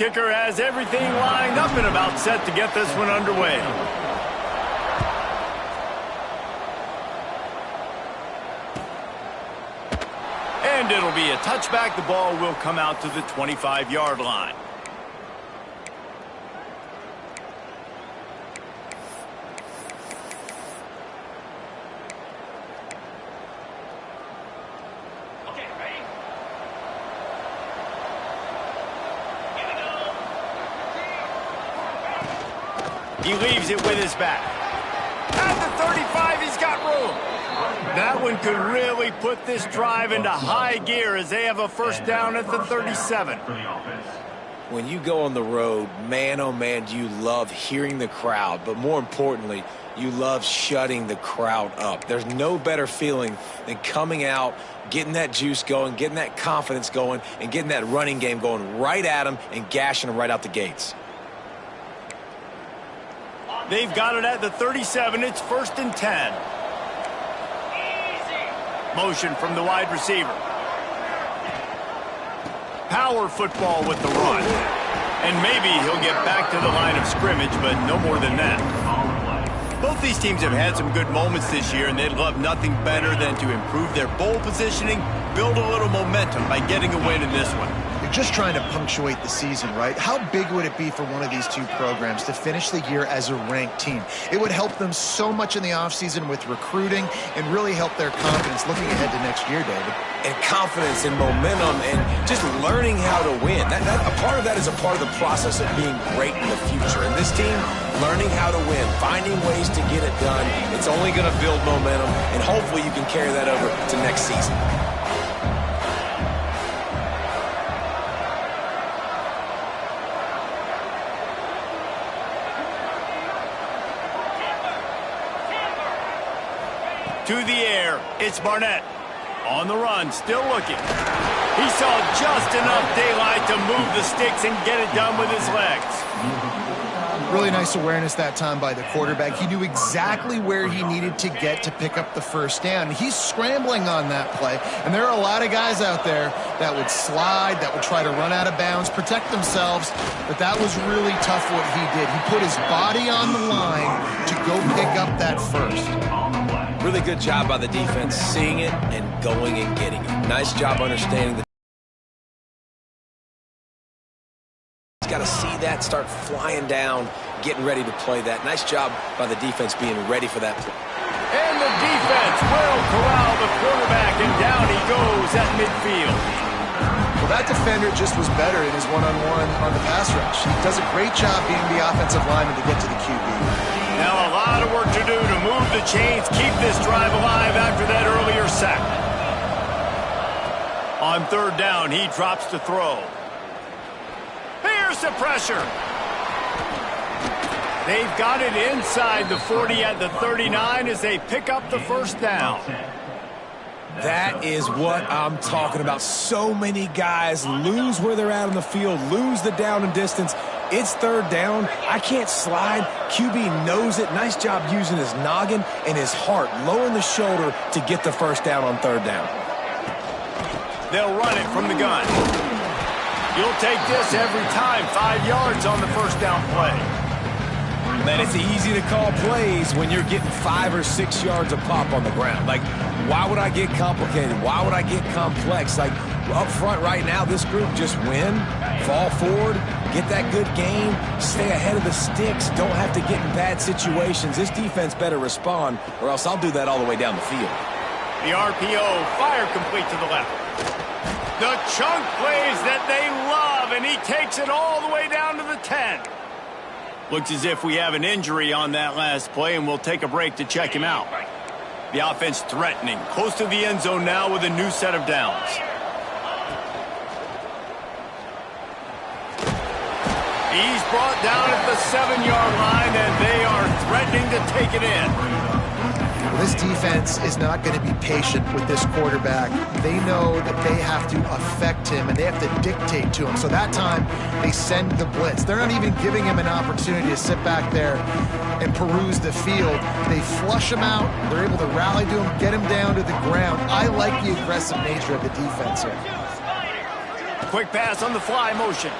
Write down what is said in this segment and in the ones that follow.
kicker has everything lined up and about set to get this one underway. And it'll be a touchback. The ball will come out to the 25-yard line. He leaves it with his back. At the 35, he's got room. That one could really put this drive into high gear as they have a first down at the 37. When you go on the road, man, oh man, do you love hearing the crowd. But more importantly, you love shutting the crowd up. There's no better feeling than coming out, getting that juice going, getting that confidence going, and getting that running game going right at them and gashing them right out the gates. They've got it at the 37. It's 1st and 10. Motion from the wide receiver. Power football with the run. And maybe he'll get back to the line of scrimmage, but no more than that. Both these teams have had some good moments this year, and they'd love nothing better than to improve their bowl positioning, build a little momentum by getting a win in this one. Just trying to punctuate the season, right? How big would it be for one of these two programs to finish the year as a ranked team? It would help them so much in the offseason with recruiting and really help their confidence looking ahead to next year, David. And confidence and momentum and just learning how to win. A part of that is a part of the process of being great in the future. And this team, learning how to win, finding ways to get it done, it's only going to build momentum, and hopefully you can carry that over to next season. To the air, it's Barnett. On the run, still looking. He saw just enough daylight to move the sticks and get it done with his legs. Really nice awareness that time by the quarterback. He knew exactly where he needed to get to pick up the first down. He's scrambling on that play, and there are a lot of guys out there that would slide, that would try to run out of bounds, protect themselves, but that was really tough what he did. He put his body on the line to go pick up that first. Really good job by the defense, seeing it and going and getting it. Nice job understanding the got to see that, start flying down, getting ready to play that. Nice job by the defense being ready for that play. And the defense will corral the quarterback, and down he goes at midfield. Well, that defender just was better in his one-on-one on the pass rush. He does a great job being the offensive lineman to get to the QB. Now a lot of work to do to move the chains, keep this drive alive after that earlier sack. On 3rd down, he drops to throw. Here's the pressure. They've got it inside the 40 at the 39 as they pick up the first down. That is what I'm talking about. So many guys lose where they're at on the field, lose the down and distance. It's 3rd down. I can't slide. QB knows it. Nice job using his noggin and his heart, lowering the shoulder to get the first down on 3rd down. They'll run it from the gun. You'll take this every time. 5 yards on the first down play. Man, it's easy to call plays when you're getting 5 or 6 yards of pop on the ground. Like, why would I get complicated? Why would I get complex? Like, up front right now, this group just win, fall forward, get that good game, stay ahead of the sticks, don't have to get in bad situations. This defense better respond, or else I'll do that all the way down the field. The RPO, fire complete to the left. The chunk plays that they love, and he takes it all the way down to the 10. Looks as if we have an injury on that last play, and we'll take a break to check him out. The offense threatening, close to the end zone now with a new set of downs. He's brought down at the 7-yard line, and they are threatening to take it in. This defense is not going to be patient with this quarterback. They know that they have to affect him, and they have to dictate to him. So that time, they send the blitz. They're not even giving him an opportunity to sit back there and peruse the field. They flush him out. They're able to rally to him, get him down to the ground. I like the aggressive nature of the defense here. Quick pass on the fly motion.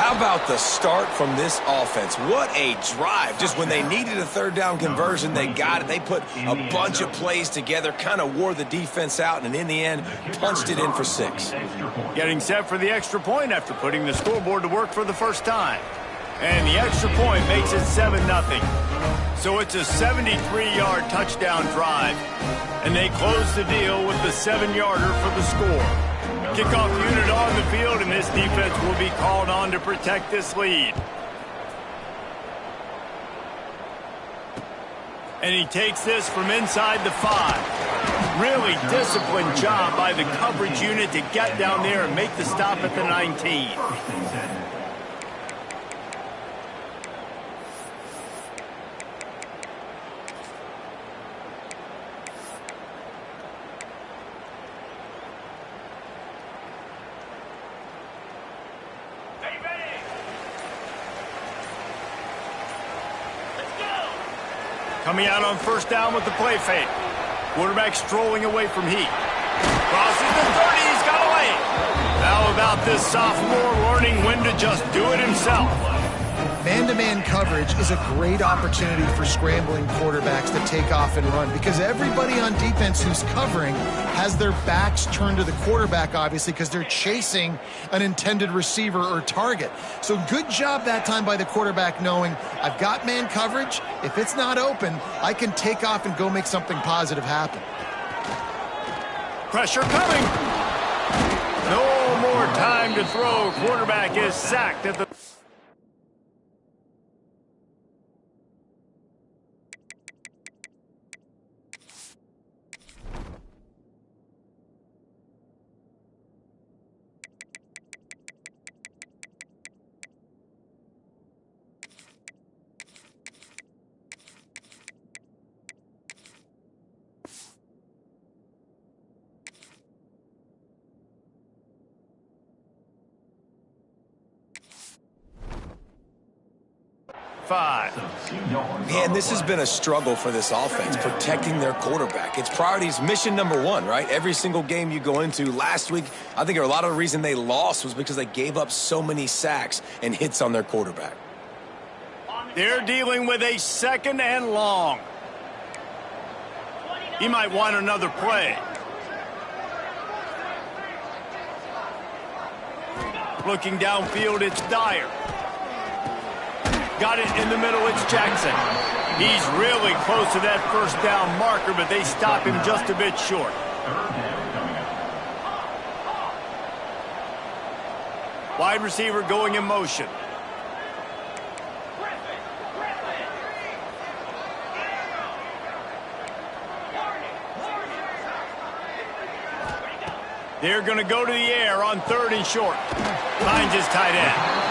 How about the start from this offense? What a drive. Just when they needed a third down conversion, they got it. They put a bunch of plays together, kind of wore the defense out, and in the end, punched it in for 6. Getting set for the extra point after putting the scoreboard to work for the first time. And the extra point makes it 7-0. So it's a 73-yard touchdown drive. And they close the deal with the 7-yarder for the score. Kickoff unit on the field, and this defense will be called on to protect this lead. And he takes this from inside the 5. Really disciplined job by the coverage unit to get down there and make the stop at the 19. Coming out on first down with the play fake. Quarterback strolling away from heat. Crosses the 30, he's got away. How about this sophomore learning when to just do it himself? Man-to-man coverage is a great opportunity for scrambling quarterbacks to take off and run because everybody on defense who's covering has their backs turned to the quarterback, obviously, because they're chasing an intended receiver or target. So good job that time by the quarterback knowing I've got man coverage. If it's not open, I can take off and go make something positive happen. Pressure coming. No more time to throw. Quarterback is sacked at the... Man, this has been a struggle for this offense, protecting their quarterback. It's priorities, mission number 1, right? Every single game you go into. Last week, I think a lot of the reason they lost was because they gave up so many sacks and hits on their quarterback. They're dealing with a 2nd and long. He might want another play. Looking downfield, it's Dyer. Got it in the middle, it's Jackson. He's really close to that first down marker, but they stop him just a bit short. Wide receiver going in motion. They're going to go to the air on 3rd and short. Finds his tight end.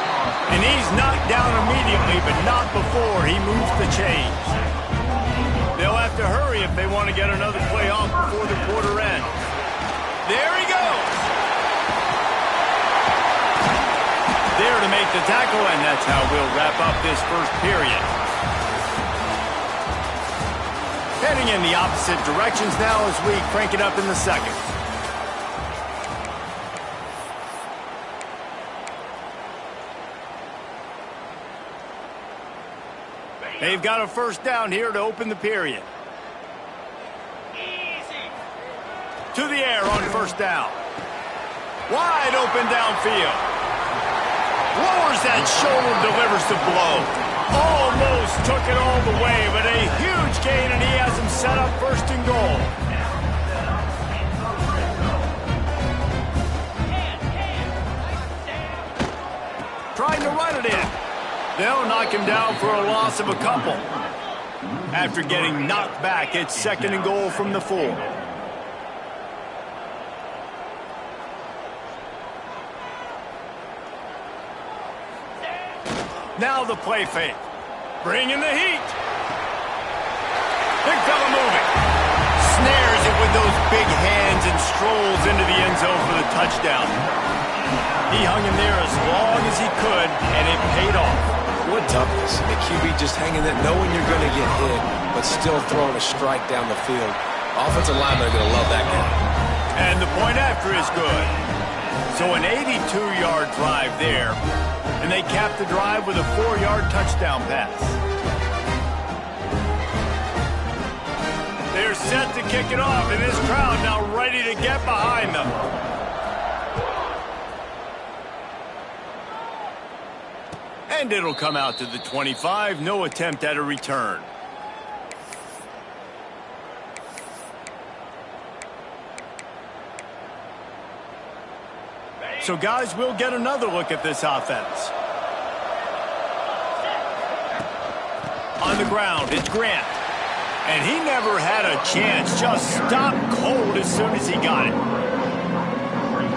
And he's knocked down immediately, but not before he moves the chains. They'll have to hurry if they want to get another play off before the quarter ends. There he goes. There to make the tackle, and that's how we'll wrap up this first period. Heading in the opposite directions now as we crank it up in the second. They've got a first down here to open the period. To the air on first down. Wide open downfield. Lowers that shoulder, delivers the blow. Almost took it all the way, but a huge gain, and he has him set up 1st and goal. Trying to run it in. They'll knock him down for a loss of a couple. After getting knocked back, it's 2nd and goal from the 4. Now the play fake. Bringing the heat. Big fella moving. Snares it with those big hands and strolls into the end zone for the touchdown. He hung in there as long as he could, and it paid off. What toughness. The QB just hanging there, knowing you're going to get hit, but still throwing a strike down the field. Offensive linemen are going to love that guy. And the point after is good. So an 82-yard drive there, and they cap the drive with a 4-yard touchdown pass. They're set to kick it off, and this crowd now ready to get behind them. And it'll come out to the 25. No attempt at a return. So, guys, we'll get another look at this offense. On the ground, it's Grant. And he never had a chance. Just stopped cold as soon as he got it.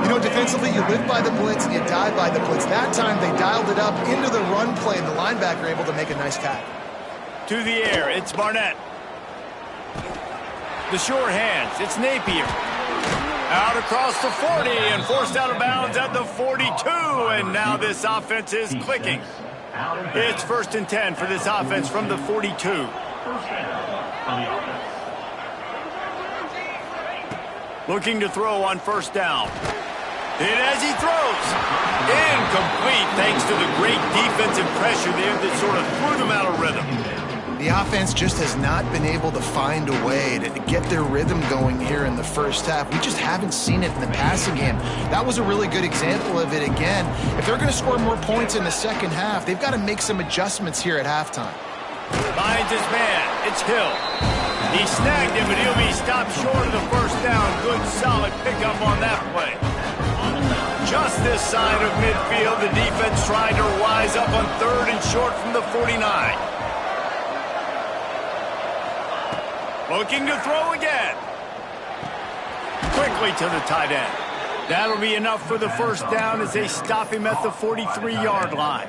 You know, defensively, you live by the blitz and you die by the blitz. That time, they dialed it up into the run play, and the linebacker able to make a nice tackle. To the air, it's Barnett. The sure hands, it's Napier. Out across the 40 and forced out of bounds at the 42. And now this offense is clicking. It's 1st and 10 for this offense from the 42. Looking to throw on 1st down. And as he throws, incomplete thanks to the great defensive pressure there that sort of threw them out of rhythm. The offense just has not been able to find a way to get their rhythm going here in the first half. We just haven't seen it in the passing game. That was a really good example of it again. If they're going to score more points in the second half, they've got to make some adjustments here at halftime. Finds his man. It's Hill. He snagged him, but he'll be stopped short of the 1st down. Good, solid pickup on that play. Just this side of midfield, the defense trying to rise up on 3rd and short from the 49. Looking to throw again. Quickly to the tight end. That'll be enough for the 1st down as they stop him at the 43-yard line.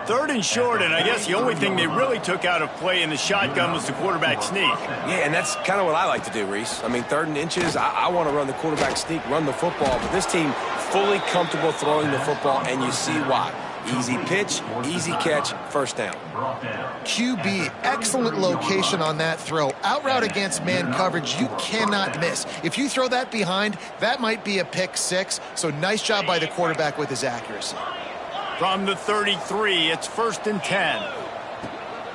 3rd and short, and I guess the only thing they really took out of play in the shotgun was the quarterback sneak. Yeah, and that's kind of what I like to do, Reese. I mean, 3rd and inches, I want to run the quarterback sneak, run the football, but this team fully comfortable throwing the football, and you see why. Easy pitch, easy catch, 1st down. QB, excellent location on that throw. Out route against man coverage, you cannot miss. If you throw that behind, that might be a pick 6, so nice job by the quarterback with his accuracy. From the 33, it's 1st and 10.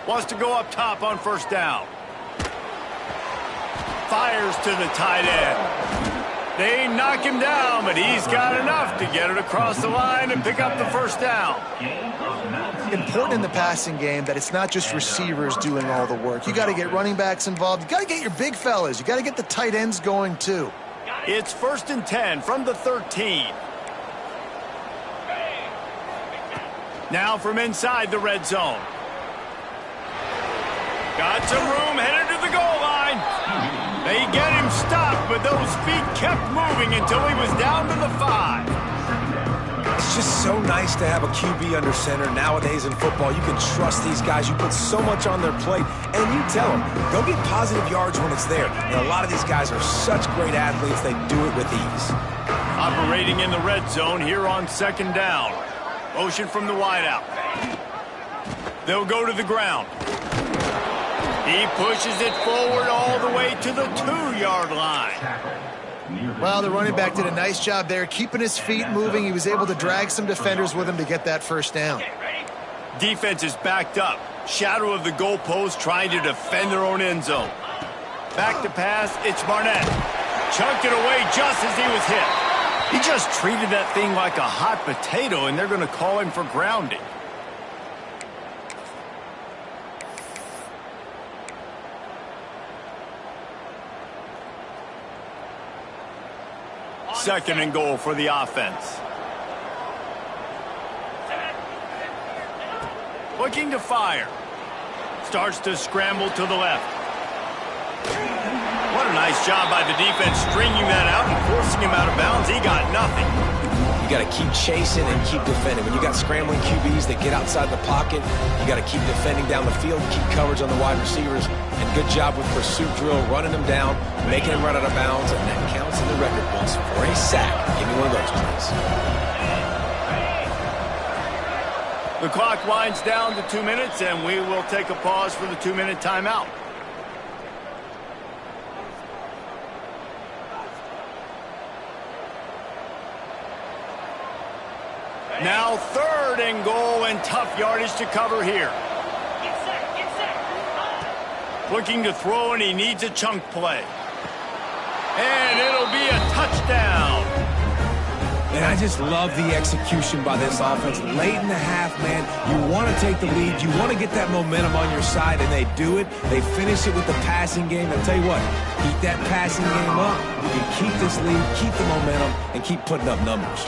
Wants to go up top on 1st down. Fires to the tight end. They knock him down, but he's got enough to get it across the line and pick up the 1st down. Important in the passing game that it's not just receivers doing all the work. You got to get running backs involved. You got to get your big fellas. You got to get the tight ends going too. It's 1st and 10 from the 13. Now from inside the red zone. Got some room, headed to the goal line. They get him stopped, but those feet kept moving until he was down to the 5. It's just so nice to have a QB under center nowadays in football. You can trust these guys. You put so much on their plate, and you tell them, go get positive yards when it's there. And a lot of these guys are such great athletes, they do it with ease. Operating in the red zone here on 2nd down. Motion from the wideout. They'll go to the ground. He pushes it forward all the way to the 2-yard line. Well, the running back did a nice job there, keeping his feet moving. He was able to drag some defenders with him to get that 1st down. Defense is backed up. Shadow of the goalpost trying to defend their own end zone. Back to pass, it's Barnett. Chunked it away just as he was hit. He just treated that thing like a hot potato, and they're going to call him for grounding. Second and goal for the offense. Looking to fire. Starts to scramble to the left. What a nice job by the defense stringing that out and forcing him out of bounds. He got nothing. You got to keep chasing and keep defending. When you got scrambling QBs that get outside the pocket, you got to keep defending down the field, keep coverage on the wide receivers, and good job with pursuit drill, running them down, making them run out of bounds, and that counts in the record books for a sack. Give me one of those, please. The clock winds down to 2 minutes, and we will take a pause for the 2-minute timeout. Now 3rd and goal and tough yardage to cover here. Looking to throw, and he needs a chunk play. And it'll be a touchdown. And I just love the execution by this offense. Late in the half, man, you want to take the lead. You want to get that momentum on your side, and they do it. They finish it with the passing game. I'll tell you what, keep that passing game up. You can keep this lead, keep the momentum, and keep putting up numbers.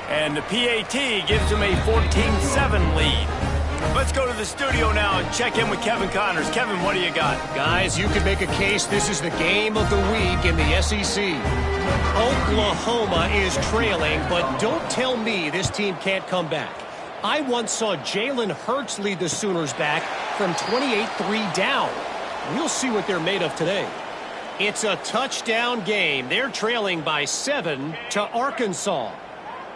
And the PAT gives them a 14-7 lead. Let's go to the studio now and check in with Kevin Connors. Kevin, what do you got? Guys, you could make a case this is the game of the week in the SEC. Oklahoma is trailing, but don't tell me this team can't come back. I once saw Jalen Hurts lead the Sooners back from 28-3 down. We'll see what they're made of today. It's a touchdown game. They're trailing by 7 to Arkansas.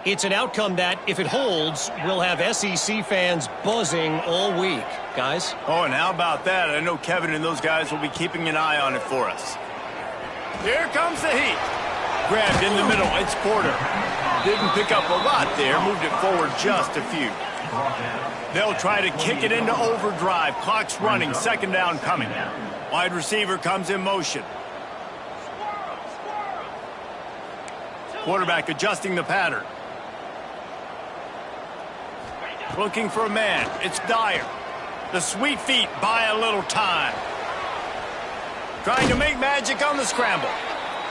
It's an outcome that, if it holds, will have SEC fans buzzing all week. Guys? Oh, and how about that? I know Kevin and those guys will be keeping an eye on it for us. Here comes the heat. Grabbed in the middle. It's Porter. Didn't pick up a lot there. Moved it forward just a few. They'll try to kick it into overdrive. Clock's running. 2nd down coming. Wide receiver comes in motion. Quarterback adjusting the pattern. Looking for a man. It's Dyer. The sweet feet buy a little time. Trying to make magic on the scramble.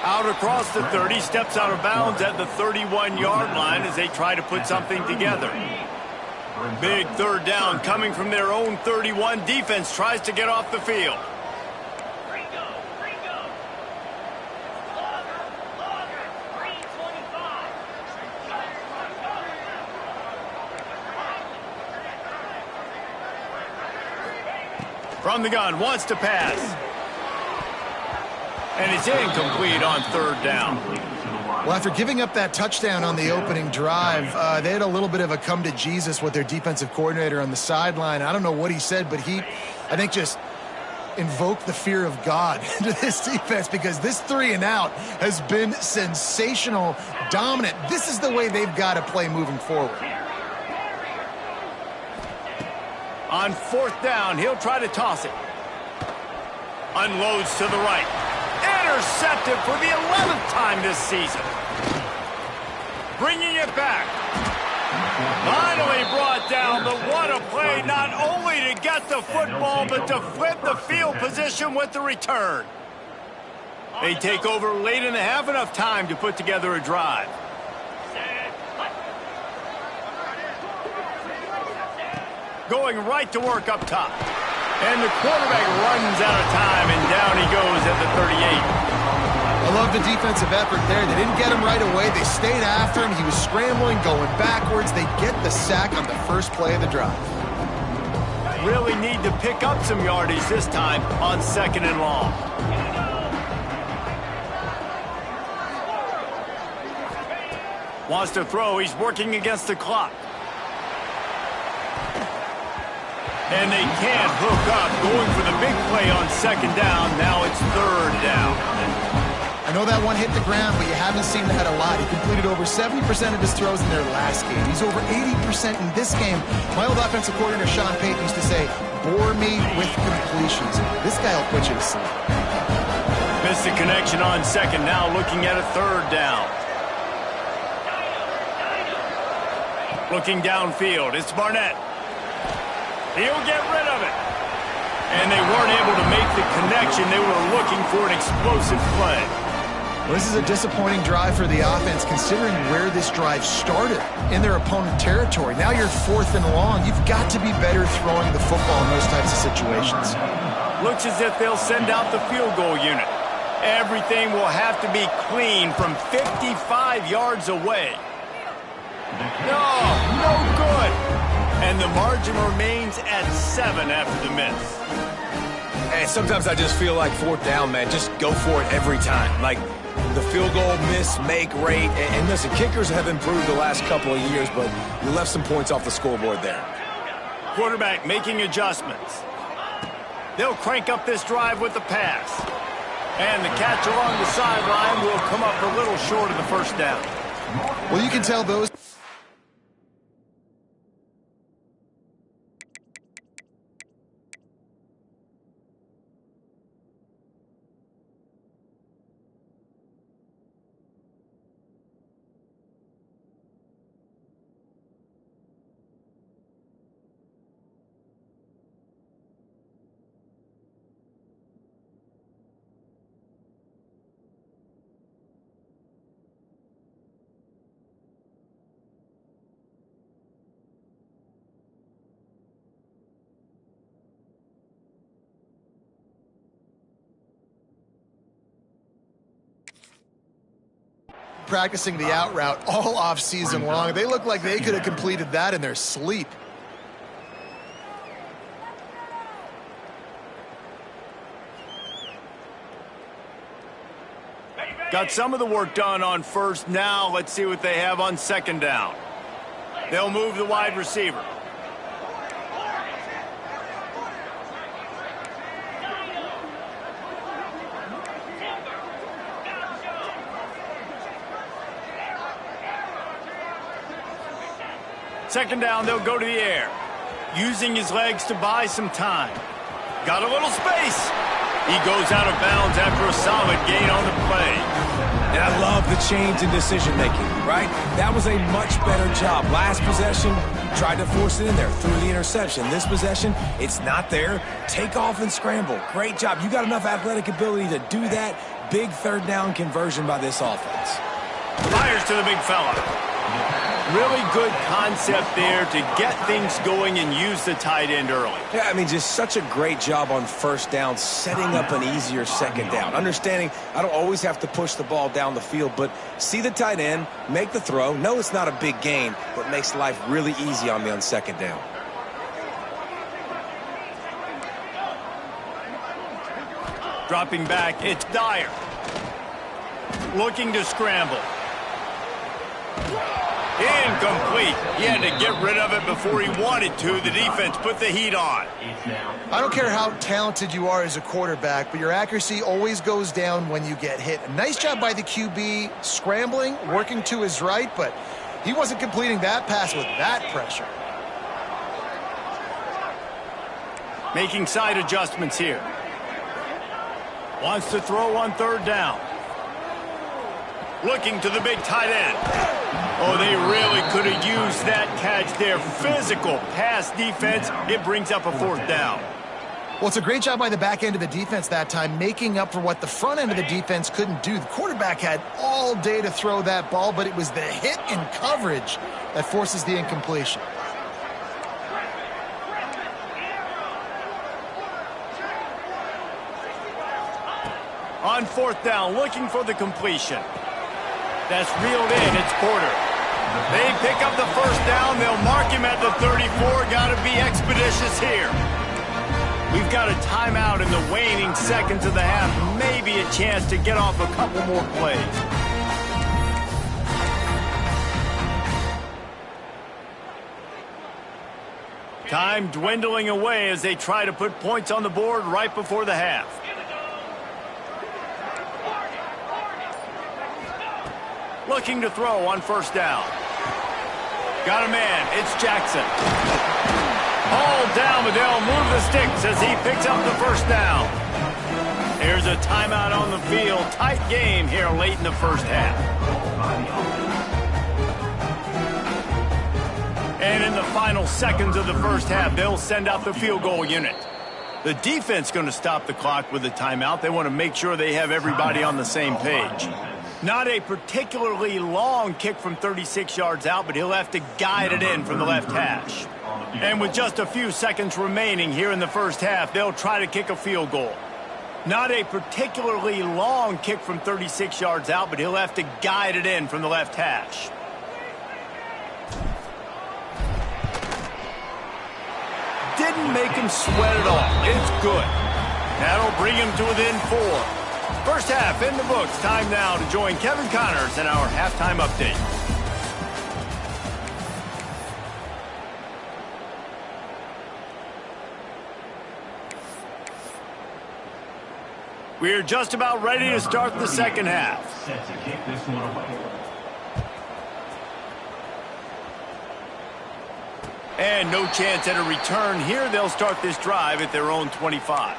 Out across the 30, steps out of bounds at the 31-yard line as they try to put something together. Big 3rd down coming from their own 31. Defense tries to get off the field. From the gun, wants to pass. And it's incomplete on 3rd down. Well, after giving up that touchdown on the opening drive, they had a little bit of a come to Jesus with their defensive coordinator on the sideline. I don't know what he said, but he, I think, just invoked the fear of God into this defense, because this 3 and out has been sensational, dominant. This is the way they've got to play moving forward. On 4th down, he'll try to toss it. Unloads to the right. Intercepted for the 11th time this season. Bringing it back. Finally brought down, but what a play, not only to get the football, but to flip the field position with the return. They take over late in the half, enough time to put together a drive. Going right to work up top. And the quarterback runs out of time, and down he goes at the 38. I love the defensive effort there. They didn't get him right away. They stayed after him. He was scrambling, going backwards. They get the sack on the first play of the drive. Really need to pick up some yardage this time on 2nd and long. Wants to throw. He's working against the clock. And they can't hook up. Going for the big play on 2nd down. Now it's 3rd down. I know that one hit the ground, but you haven't seen that a lot. He completed over 70% of his throws in their last game. He's over 80% in this game. My old offensive coordinator, Sean Payton, used to say, bore me with completions. This guy will put you to sleep. Missed the connection on 2nd. Now looking at a 3rd down. Looking downfield. It's Barnett. He'll get rid of it. And they weren't able to make the connection. They were looking for an explosive play. Well, this is a disappointing drive for the offense, considering where this drive started in their opponent territory. Now you're 4th and long. You've got to be better throwing the football in those types of situations. Looks as if they'll send out the field goal unit. Everything will have to be clean from 55 yards away. No good. And the margin remains at 7 after the miss. And sometimes I just feel like 4th down, man, just go for it every time. Like the field goal miss, make rate. And listen, kickers have improved the last couple of years, but you left some points off the scoreboard there. Quarterback making adjustments. They'll crank up this drive with the pass. And the catch along the sideline will come up a little short of the 1st down. Well, you can tell those practicing the out route all off season long. They look like they could have completed that in their sleep. Got some of the work done on first. Now let's see what they have on second down. They'll move the wide receiver. Second down, they'll go to the air. Using his legs to buy some time. Got a little space. He goes out of bounds after a solid gain on the play. And I love the change in decision-making, right? That was a much better job. Last possession, tried to force it in there, threw the interception. This possession, it's not there. Take off and scramble. Great job. You got enough athletic ability to do that. Big third down conversion by this offense. Fires to the big fella. Really good concept there to get things going and use the tight end early. Yeah, I mean, just such a great job on first down, setting up an easier second down. Understanding I don't always have to push the ball down the field, but see the tight end, make the throw. No, it's not a big gain, but makes life really easy on me on second down. Dropping back, it's Dyer. Looking to scramble. Incomplete. He had to get rid of it before he wanted to. The defense put the heat on. I don't care how talented you are as a quarterback, but your accuracy always goes down when you get hit. A nice job by the QB scrambling, working to his right, but he wasn't completing that pass with that pressure. Making side adjustments here. Wants to throw on third down. Looking to the big tight end. Oh, they really could have used that catch there. Physical pass defense. It brings up a fourth down. Well, it's a great job by the back end of the defense that time, making up for what the front end of the defense couldn't do. The quarterback had all day to throw that ball, but it was the hit in coverage that forces the incompletion. On fourth down, looking for the completion. That's reeled in. It's Porter. They pick up the first down. They'll mark him at the 34. Got to be expeditious here. We've got a timeout in the waning seconds of the half. Maybe a chance to get off a couple more plays. Time dwindling away as they try to put points on the board right before the half. Looking to throw on first down. Got a man. It's Jackson. All down, but they'll move the sticks as he picks up the first down. There's a timeout on the field. Tight game here late in the first half. And in the final seconds of the first half, they'll send out the field goal unit. The defense going to stop the clock with a timeout. They want to make sure they have everybody on the same page. Not a particularly long kick from 36 yards out, but he'll have to guide it in from the left hash. And with just a few seconds remaining here in the first half, they'll try to kick a field goal. Not a particularly long kick from 36 yards out, but he'll have to guide it in from the left hash. Didn't make him sweat at all. It's good. That'll bring him to within 4. First half in the books. Time now to join Kevin Connors in our halftime update. We're just about ready to start the second half. Set to kick this one away. And no chance at a return here. They'll start this drive at their own 25.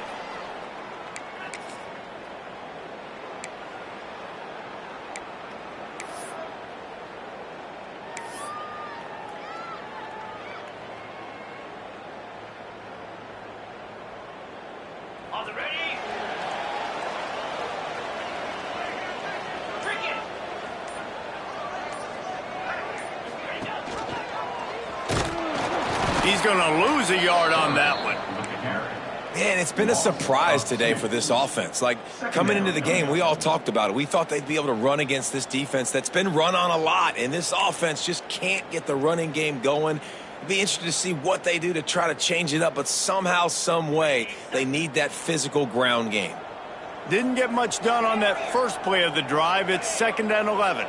He's going to lose a yard on that one. Man, it's been a surprise today for this offense. Like, coming into the game, we all talked about it. We thought they'd be able to run against this defense that's been run on a lot, and this offense just can't get the running game going. It'd be interesting to see what they do to try to change it up, but somehow, some way, they need that physical ground game. Didn't get much done on that first play of the drive. It's 2nd and 11.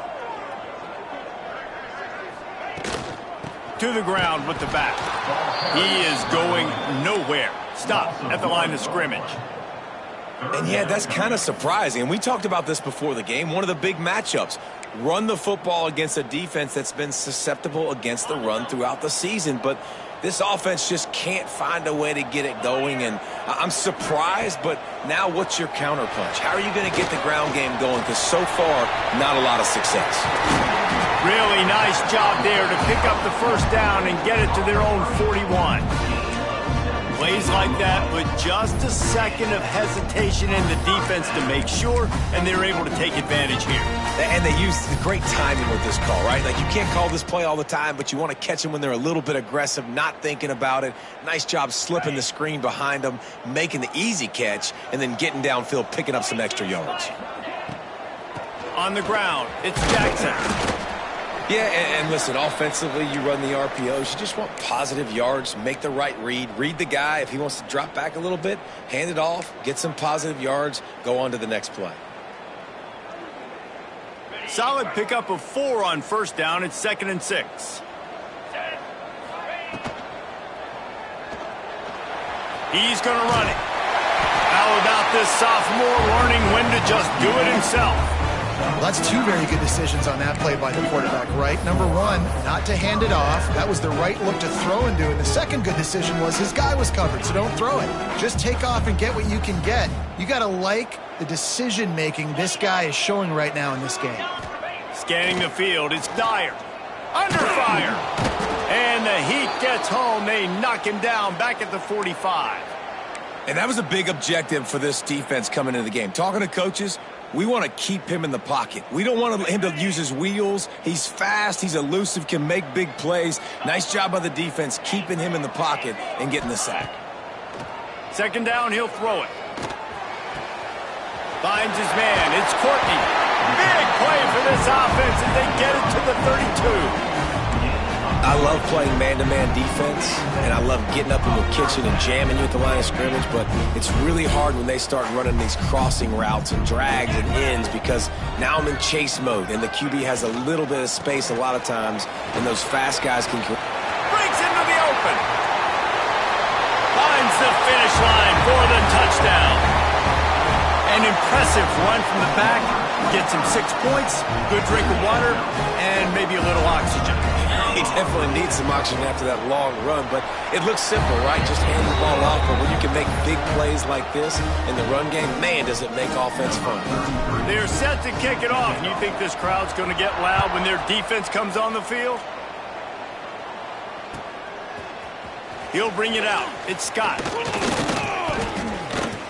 To the ground with the back. He is going nowhere. Stop at the line of scrimmage. And yeah, that's kind of surprising. And we talked about this before the game. One of the big matchups. Run the football against a defense that's been susceptible against the run throughout the season. But this offense just can't find a way to get it going. And I'm surprised, but now what's your counterpunch? How are you going to get the ground game going? Because so far, not a lot of success. Really nice job there to pick up the first down and get it to their own 41. Plays like that with just a second of hesitation in the defense to make sure, and they're able to take advantage here. And they use the great timing with this call, right? Like, you can't call this play all the time, but you want to catch them when they're a little bit aggressive, not thinking about it. Nice job slipping the screen behind them, making the easy catch, and then getting downfield, picking up some extra yards. On the ground, it's Jackson. Yeah, and listen, offensively, you run the RPOs. You just want positive yards, make the right read the guy. If he wants to drop back a little bit, hand it off, get some positive yards, go on to the next play. Solid pickup of 4 on first down. It's 2nd and 6. He's going to run it. How about this sophomore learning when to just do it himself? Well, that's 2 very good decisions on that play by the quarterback, right? Number 1, not to hand it off. That was the right look to throw into. And the second good decision was his guy was covered, so don't throw it. Just take off and get what you can get. You got to like the decision-making this guy is showing right now in this game. Scanning the field, it's Dyer. Under fire. And the heat gets home. They knock him down back at the 45. And that was a big objective for this defense coming into the game. Talking to coaches, we want to keep him in the pocket. We don't want him to use his wheels. He's fast. He's elusive, can make big plays. Nice job by the defense keeping him in the pocket and getting the sack. 2nd down, he'll throw it. Finds his man. It's Courtney. Big play for this offense as they get it to the 32. I love playing man-to-man defense, and I love getting up in your kitchen and jamming you at the line of scrimmage, but it's really hard when they start running these crossing routes and drags and ends because now I'm in chase mode, and the QB has a little bit of space a lot of times, and those fast guys can... Breaks into the open. Finds the finish line for the touchdown. An impressive run from the back. Gets him 6 points, good drink of water, and maybe a little oxygen. He definitely needs some oxygen after that long run, but it looks simple, right? Just hand the ball off, but when you can make big plays like this in the run game, man, does it make offense fun. They're set to kick it off. You think this crowd's going to get loud when their defense comes on the field? He'll bring it out. It's Scott.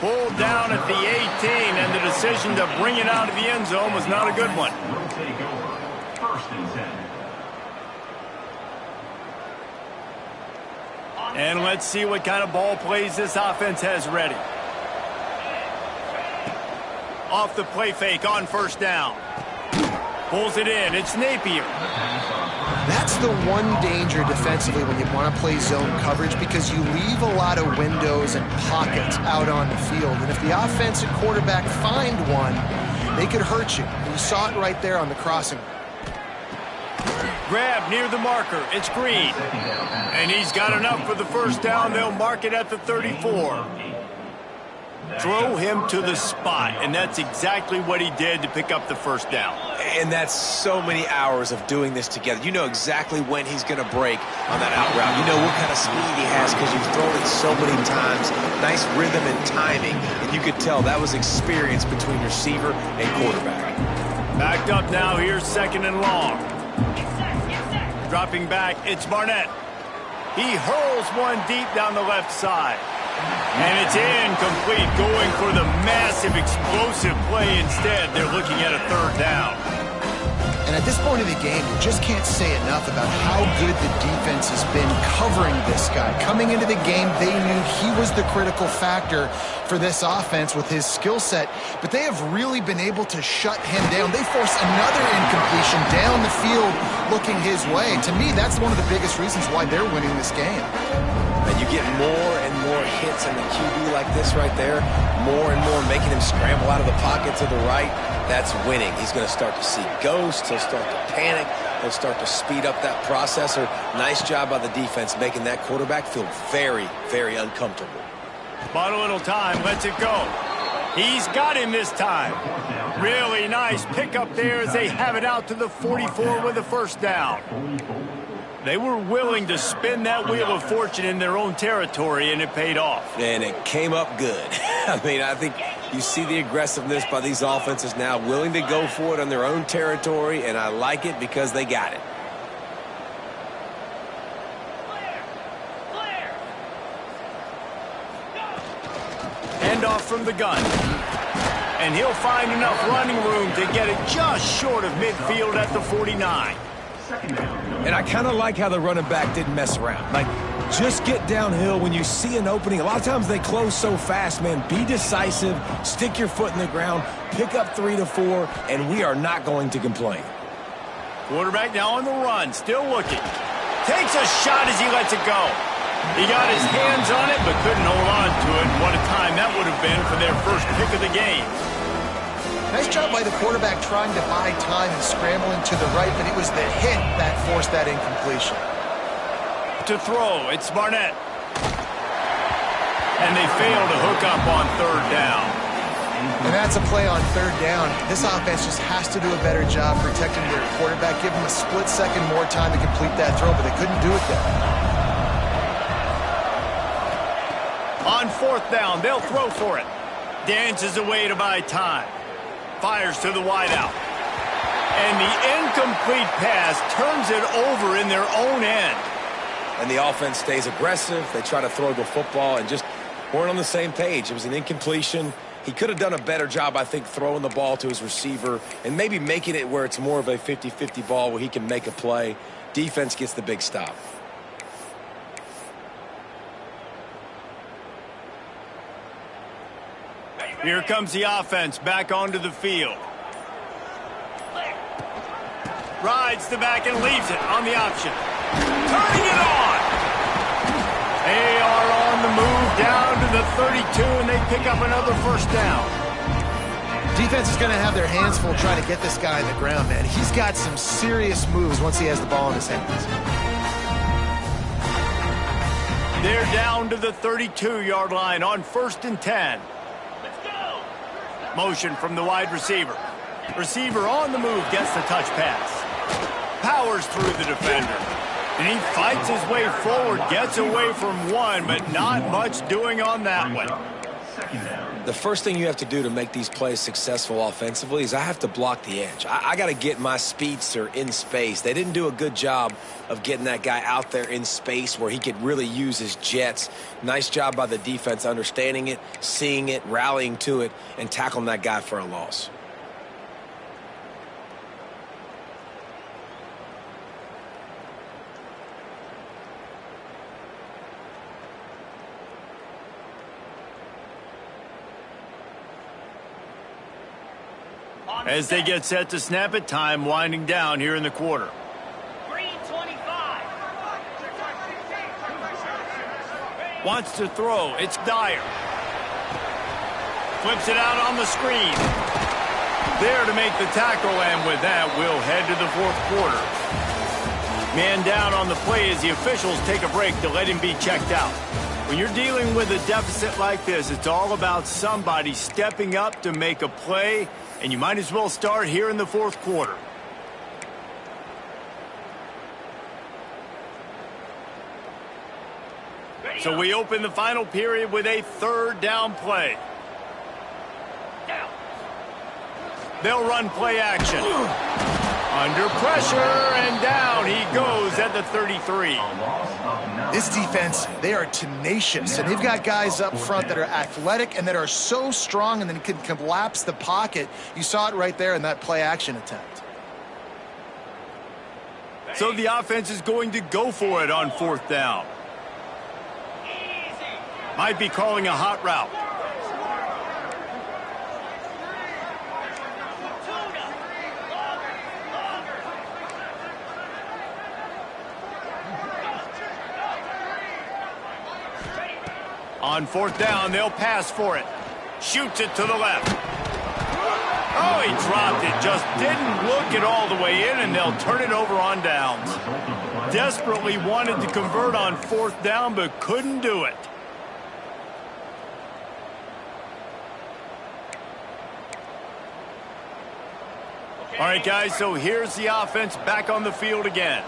Pulled down at the 18, and the decision to bring it out of the end zone was not a good one. And let's see what kind of ball plays this offense has ready. Off the play fake on first down. Pulls it in. It's Napier. That's the one danger defensively when you want to play zone coverage because you leave a lot of windows and pockets out on the field. And if the offensive quarterback find one, they could hurt you. And you saw it right there on the crossing. Grab near the marker. It's Green. And he's got enough for the first down. They'll mark it at the 34. Throw him to the spot, and that's exactly what he did to pick up the first down. And that's so many hours of doing this together. You know exactly when he's going to break on that out route. You know what kind of speed he has because you've thrown it so many times. Nice rhythm and timing, and you could tell that was experience between receiver and quarterback. Backed up now. Here's 2nd and long. Dropping back, it's Barnett. He hurls one deep down the left side. And it's incomplete, going for the massive, explosive play instead. They're looking at a 3rd down. And And at this point of the game, you just can't say enough about how good the defense has been covering this guy. Coming into the game, they knew he was the critical factor for this offense with his skill set, but they have really been able to shut him down. They force another incompletion down the field looking his way. To me, that's one of the biggest reasons why they're winning this game. And you get more and more hits in the QB like this right there, more and more making him scramble out of the pocket to the right. That's winning. He's going to start to see ghosts. He'll start to panic. He'll start to speed up that processor. Nice job by the defense making that quarterback feel very, very uncomfortable. Bought a little time, lets it go. He's got him this time. Really nice pickup there as they have it out to the 44 with a first down. They were willing to spin that wheel of fortune in their own territory, and it paid off. And it came up good. I mean, I think you see the aggressiveness by these offenses now, willing to go for it on their own territory, and I like it because they got it. Handoff from the gun. And he'll find enough running room to get it just short of midfield at the 49. And I kind of like how the running back didn't mess around. Like, just get downhill when you see an opening. A lot of times they close so fast, man. Be decisive, stick your foot in the ground, pick up 3 to 4, and we are not going to complain. Quarterback now on the run, still looking. Takes a shot as he lets it go. He got his hands on it, but couldn't hold on to it. And what a time that would have been for their first pick of the game. Nice job by the quarterback trying to buy time and scrambling to the right, but it was the hit that forced that incompletion. To throw, it's Barnett. And they fail to hook up on third down. And that's a play on third down. This offense just has to do a better job protecting their quarterback. Give him a split second more time to complete that throw, but they couldn't do it there. On fourth down, they'll throw for it. Dances away to buy time. Fires to the wideout. And the incomplete pass turns it over in their own end. And the offense stays aggressive. They try to throw the football and just weren't on the same page. It was an incompletion. He could have done a better job, I think, throwing the ball to his receiver and maybe making it where it's more of a 50-50 ball where he can make a play. Defense gets the big stop. Here comes the offense back onto the field. Rides the back and leaves it on the option. Turning it on. They are on the move down to the 32, and they pick up another first down. Defense is going to have their hands full trying to get this guy on the ground, man. He's got some serious moves once he has the ball in his hands. They're down to the 32-yard line on 1st and 10. Motion from the wide receiver. Receiver on the move gets the touch pass. Powers through the defender. And he fights his way forward, gets away from one, but not much doing on that one. The first thing you have to do to make these plays successful offensively is I have to block the edge. I got to get my speedster in space. They didn't do a good job of getting that guy out there in space where he could really use his jets. Nice job by the defense understanding it, seeing it, rallying to it, and tackling that guy for a loss. As they get set to snap it, time winding down here in the quarter. Green 25. Wants to throw. It's Dyer. Flips it out on the screen. There to make the tackle, and with that, we'll head to the fourth quarter. Man down on the play as the officials take a break to let him be checked out. When you're dealing with a deficit like this, it's all about somebody stepping up to make a play, and you might as well start here in the fourth quarter. So we open the final period with a third down play. They'll run play action. Under pressure, and down he goes at the 33. This defense, they are tenacious, and they've got guys up front that are athletic and that are so strong and then can collapse the pocket. You saw it right there in that play action attempt. So the offense is going to go for it on 4th down. Might be calling a hot route. On 4th down, they'll pass for it. Shoots it to the left. Oh, he dropped it. Just didn't look it all the way in, and they'll turn it over on downs. Desperately wanted to convert on 4th down, but couldn't do it. All right, guys, so here's the offense back on the field again.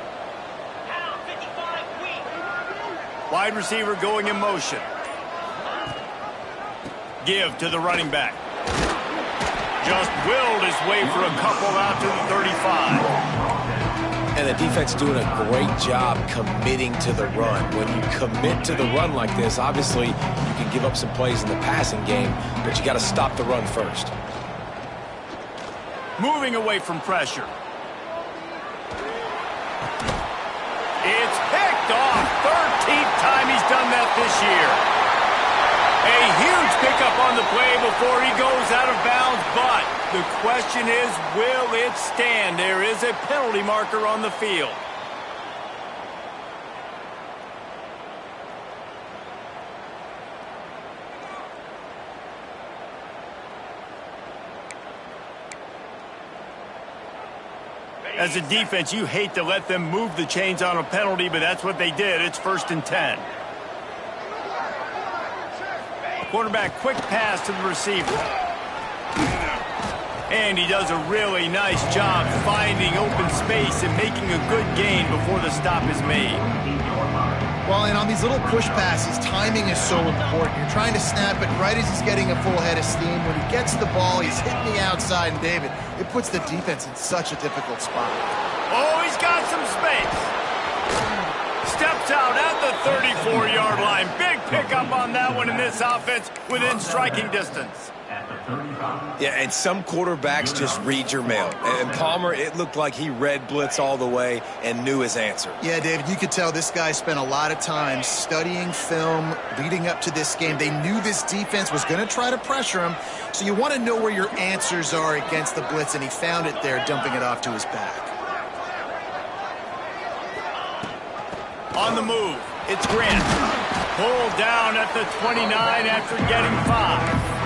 Wide receiver going in motion. Give to the running back. Just willed his way for a couple out to the 35. And the defense doing a great job committing to the run. When you commit to the run like this, obviously you can give up some plays in the passing game, but you got to stop the run first. Moving away from pressure. It's picked off. 13th time he's done that this year. A huge pickup on the play before he goes out of bounds, but the question is, will it stand? There is a penalty marker on the field. As a defense, you hate to let them move the chains on a penalty, but that's what they did. It's 1st and 10. Quarterback, quick pass to the receiver. And he does a really nice job finding open space and making a good gain before the stop is made. Well, and on these little push passes, timing is so important. You're trying to snap it right as he's getting a full head of steam. When he gets the ball, he's hitting the outside, and David, it puts the defense in such a difficult spot. Oh, he's got some space. Steps out at the 34-yard line. Big pickup on that one in this offense within striking distance. Yeah, and some quarterbacks just read your mail. And Palmer, it looked like he read blitz all the way and knew his answer. Yeah, David, you could tell this guy spent a lot of time studying film leading up to this game. They knew this defense was going to try to pressure him, so you want to know where your answers are against the blitz, and he found it there, dumping it off to his back. On the move, it's Grant. Pulled down at the 29 after getting 5.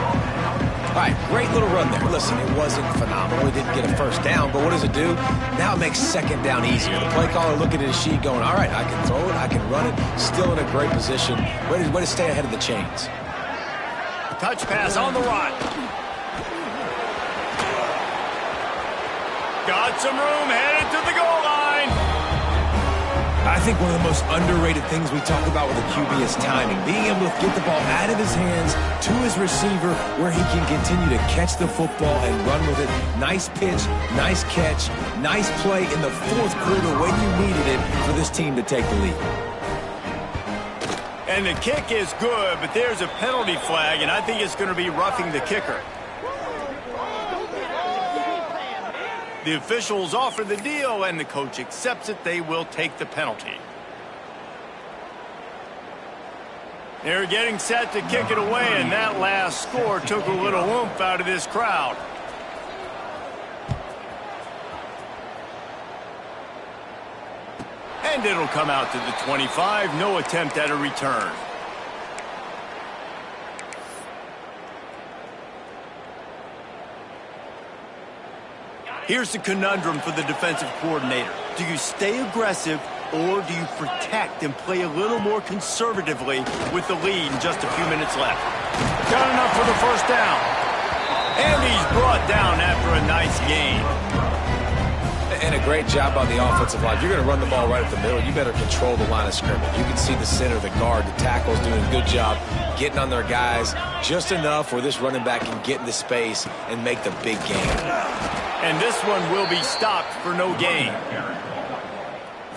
All right, great little run there. Listen, it wasn't phenomenal. He didn't get a first down, but what does it do? Now it makes 2nd down easier. The play caller looking at his sheet going, all right, I can throw it, I can run it. Still in a great position. Way to stay ahead of the chains. Touch pass on the run. Got some room, headed to the goal line. I think one of the most underrated things we talk about with a QB is timing. Being able to get the ball out of his hands to his receiver where he can continue to catch the football and run with it. Nice pitch, nice catch, nice play in the 4th quarter when you needed it for this team to take the lead. And the kick is good, but there's a penalty flag, and I think it's going to be roughing the kicker. The officials offer the deal, and the coach accepts it. They will take the penalty. They're getting set to kick it away, and that last score took a little oomph out of this crowd. And it'll come out to the 25. No attempt at a return. Here's the conundrum for the defensive coordinator. Do you stay aggressive or do you protect and play a little more conservatively with the lead and just a few minutes left? Got enough for the first down. And he's brought down after a nice gain. And a great job on the offensive line. You're going to run the ball right at the middle. You better control the line of scrimmage. You can see the center, the guard, the tackle's doing a good job getting on their guys just enough where this running back can get into space and make the big gain. And this one will be stopped for no gain.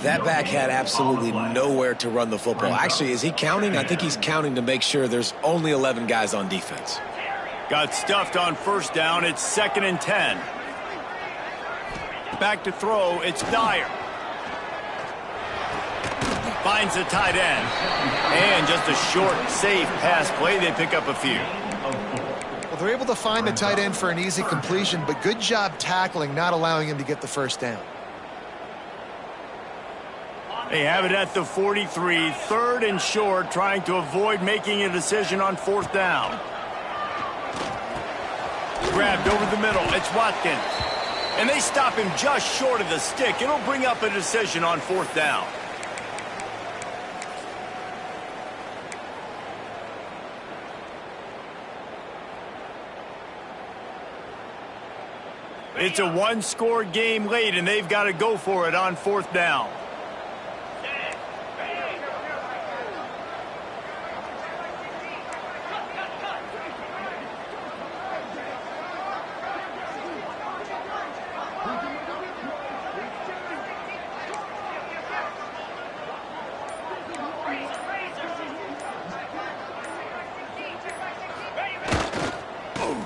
That back had absolutely nowhere to run the football. Actually, is he counting? I think he's counting to make sure there's only 11 guys on defense. Got stuffed on first down. It's 2nd and 10. Back to throw. It's Dyer. Finds the tight end. And just a short, safe pass play. They pick up a few. Well, they're able to find the tight end for an easy completion, but good job tackling, not allowing him to get the first down. They have it at the 43, 3rd and short, trying to avoid making a decision on 4th down. Grabbed over the middle. It's Watkins. And they stop him just short of the stick. It'll bring up a decision on 4th down. It's a one-score game late, and they've got to go for it on 4th down.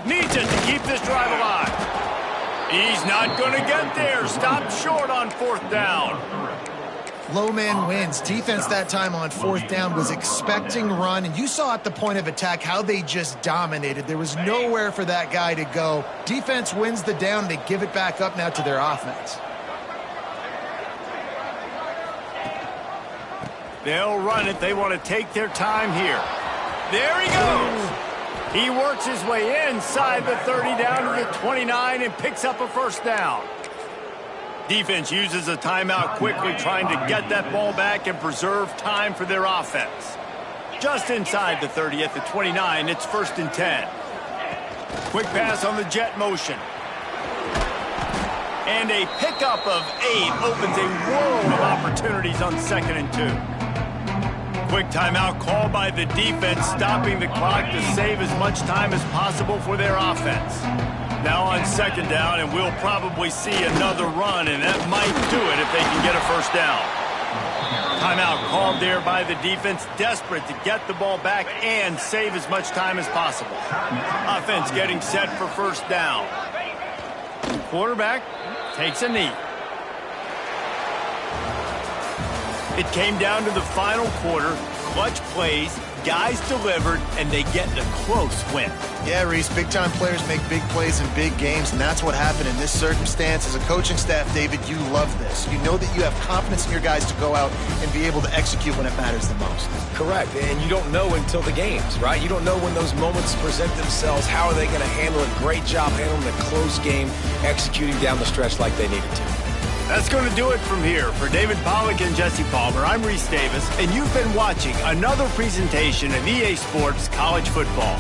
Needs it to keep this drive alive. He's not going to get there. Stopped short on 4th down. Low man wins. Defense that time on 4th down was expecting run, and you saw at the point of attack how they just dominated. There was nowhere for that guy to go. Defense wins the down. They give it back up now to their offense. They'll run it. They want to take their time here. There he goes. He works his way inside the 30 down to the 29 and picks up a 1st down. Defense uses a timeout quickly, trying to get that ball back and preserve time for their offense. Just inside the 30 at the 29, it's 1st and 10. Quick pass on the jet motion. And a pickup of 8 opens a world of opportunities on 2nd and 2. Quick timeout call by the defense, stopping the clock to save as much time as possible for their offense. Now on 2nd down, and we'll probably see another run, and that might do it if they can get a 1st down. Timeout called there by the defense, desperate to get the ball back and save as much time as possible. Offense getting set for 1st down. Quarterback takes a knee. It came down to the final quarter. Clutch plays, guys delivered, and they get a close win. Yeah, Reese, big-time players make big plays in big games, and that's what happened in this circumstance. As a coaching staff, David, you love this. You know that you have confidence in your guys to go out and be able to execute when it matters the most. Correct, and you don't know until the games, right? You don't know when those moments present themselves. How are they going to handle it? Great job handling a close game, executing down the stretch like they needed to. That's going to do it from here. For David Pollack and Jesse Palmer, I'm Reese Davis, and you've been watching another presentation of EA Sports College Football.